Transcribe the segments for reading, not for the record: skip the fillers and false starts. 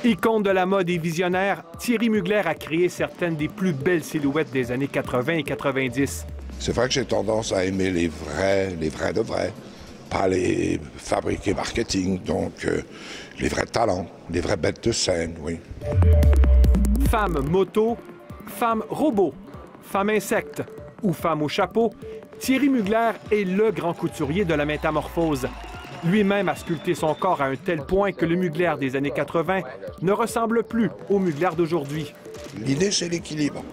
Icône de la mode et visionnaire, Thierry Mugler a créé certaines des plus belles silhouettes des années 80 et 90. C'est vrai que j'ai tendance à aimer les vrais de vrais, pas les fabriqués marketing, donc les vrais talents, les vraies bêtes de scène, oui. Femme moto, femme robot, femme insecte ou femme au chapeau, Thierry Mugler est le grand couturier de la métamorphose. Lui-même a sculpté son corps à un tel point que le Mugler des années 80 ne ressemble plus au Mugler d'aujourd'hui. L'idée, c'est l'équilibre.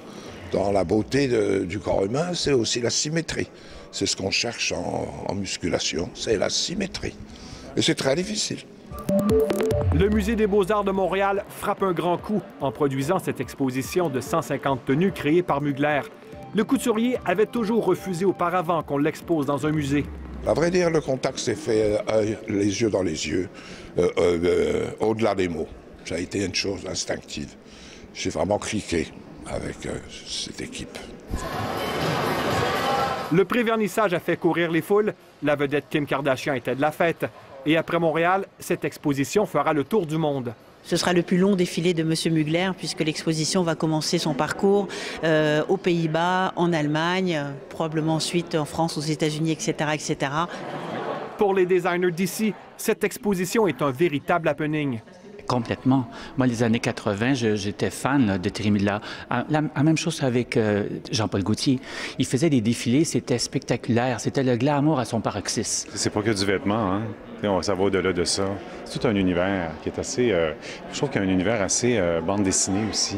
Dans la beauté du corps humain, c'est aussi la symétrie. C'est ce qu'on cherche en musculation, c'est la symétrie. Et c'est très difficile. Le Musée des Beaux-Arts de Montréal frappe un grand coup en produisant cette exposition de 150 tenues créées par Mugler. Le couturier avait toujours refusé auparavant qu'on l'expose dans un musée. À vrai dire, le contact s'est fait les yeux dans les yeux, au-delà des mots. Ça a été une chose instinctive. J'ai vraiment cliqué avec cette équipe. Le pré-vernissage a fait courir les foules. La vedette Kim Kardashian était de la fête. Et après Montréal, cette exposition fera le tour du monde. Ce sera le plus long défilé de M. Mugler puisque l'exposition va commencer son parcours aux Pays-Bas, en Allemagne, probablement ensuite en France, aux États-Unis, etc., etc. Pour les designers d'ici, cette exposition est un véritable happening. Complètement. Moi, les années 80, j'étais fan là, de Thierry Mugler. La même chose avec Jean-Paul Gaultier. Il faisait des défilés, c'était spectaculaire. C'était le glamour à son paroxysme. C'est pas que du vêtement, hein? Ça va au-delà de ça. C'est tout un univers qui est assez... je trouve qu'il y a un univers assez bande dessinée aussi.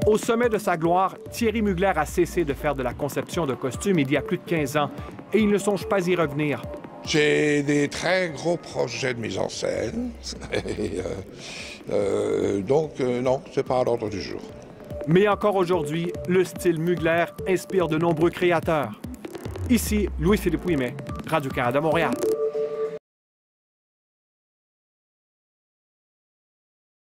Au sommet de sa gloire, Thierry Mugler a cessé de faire de la conception de costumes il y a plus de 15 ans. Et il ne songe pas y revenir. J'ai des très gros projets de mise en scène. Donc, non, c'est pas à l'ordre du jour. Mais encore aujourd'hui, le style Mugler inspire de nombreux créateurs. Ici, Louis-Philippe Ouimet, Radio-Canada Montréal.